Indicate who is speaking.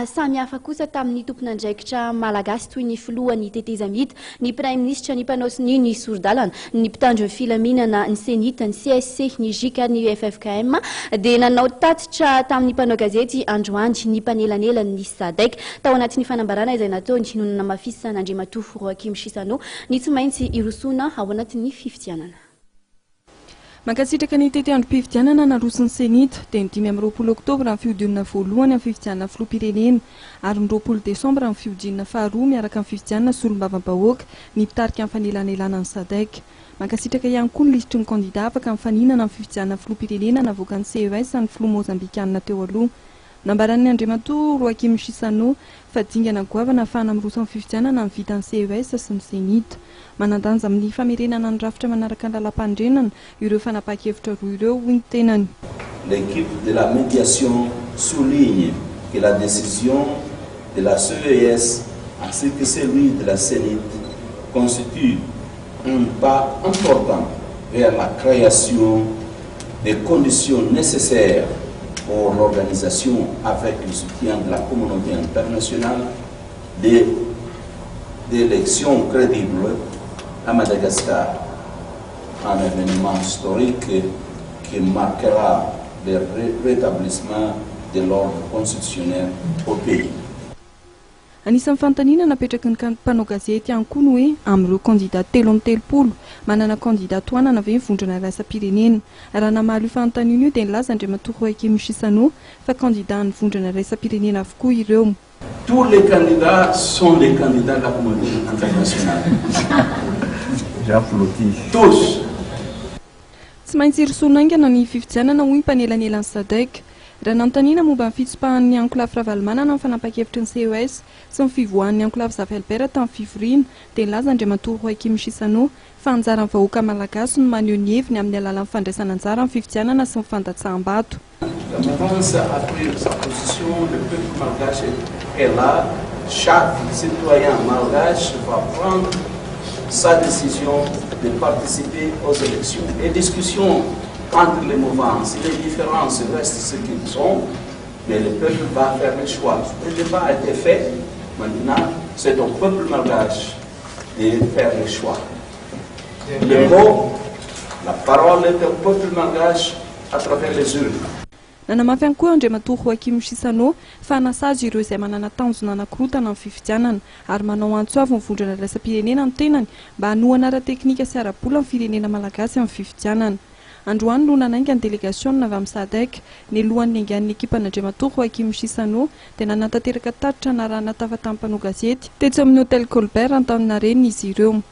Speaker 1: Samy hafa kosa tamin'ny tompon'andraikitra malagasy toy ny filohan'ny tetezamita, ny prime ministre, ny mpanosy ny sordalana, ny mpitandro ny filaminana, ny senita, ny CSC, ny JICA, ny FFKM dia nanao tatitra tamin'ny mpanao gazety androany ny mpanelanelany ny SADC tao anatin'ny fanambarana izay nataony noho namafisana Andriamatoa Roakim Sisano ny tsy maintsy irosona ao anatin'ny fifidianana.
Speaker 2: Mankasitraka ny tete-androm-pifidianana narosin'ny senita dia ny 5 oktobra amin'ny fihodinana voalohany amin'ny fifidianana filoham-pirenena ary ny 20 desambra amin'ny fihodinana faharoa miaraka amin'ny fifidianana solombavam-bahoaka ny mpitarika amin'ny fanelanelana ny SADC. Mankasitraka ihany koa ny lisitry ny kandida afaka amin'ny faninana amin'ny fifidianana filoham-pirenena navoakan'ny CES ny filoha mozambikanina teo aloha. Nambaran'ny Andriamatoa Roakim Sisano fa dingana goavana ahafahana miroso amin'ny fifidianana amin'ny vitan'ny CES sy ny senita. Manandanja amin'ny famerenana ny rafitra manaraka ny lalam-pandrenana ireo fanapakevitra roa ireo hoy ny tenany.
Speaker 3: L'équipe de la médiation souligne que la décision de la CES ainsi que celui de la CENIT constitue un pas important vers la création des conditions nécessaires pour l'organisation avec le soutien de la communauté internationale d'élections crédibles à Madagascar, un événement historique qui marquera le rétablissement de l'ordre constitutionnel au pays.
Speaker 2: Anisan'ny fanontaniana napetraky ny mpanao gazety ihany koa ny hoe amin'ireo kandidat 3 manana kandidat toanana ve mivondrona raisam-pirenena. Raha namaly io fanontaniana io dia nilaza Andriamatoa Roakim Sisano fa kandidat ny vondrona raisam-pirenena avokoa ireo.
Speaker 3: Tous les candidats sont des candidats de la communauté internationale. Tous.
Speaker 2: Tsy maintsy irosona aingana ny fifidianana hoy mpanelanelany SADC. Raha nanontaniana momba ny fitsopahan'ny Ankolava Ravalomanana amin'ny fanapakevitry ny CES sy ny fivoahan'ny Ankolava Zavelbert tamin'ny fivoriana dia nilaza Andriamatoa Roakim Sisano fa anjaran'ny vahoaka malagasy no maneho ny heviny amin'ny alalan'ny fandraisana anjara amin'ny fifidianana sy ny fandatsaham-bato.
Speaker 3: La France a pris sa position, le peuple malgache est là, chaque citoyen malgache va prendre sa décision de participer aux élections. Les discussions entre les mouvances, les différences restent ce qu'ils sont, mais le peuple va faire le choix. Le débat a été fait, maintenant c'est au peuple malgache de faire le choix. Le mot, la parole est au peuple malgache à travers les urnes.
Speaker 2: Nanamafy ihany koa Andriamatoa Roakim Sisano fa nasazy ireo izay manana tanjona anankiroa amin'ny fifidianana ary manao antsoava mivondrona raisam-pirenena ny tenany mba hanohana ara-teknika sy ara-bola amin'ny firenena malagasy amin'ny fifidianana. Androany no nanainga ny délégation avy amin'ny SADC ny lohan'ny aingan'ny ekipan'ny Andriamatoa Roakim Sisano dia nanantanteraka tatitra narana tafa tamin'ny mpanao gazety tetsy amin'ny hôtel Colbert Antaninarenina izy ireo.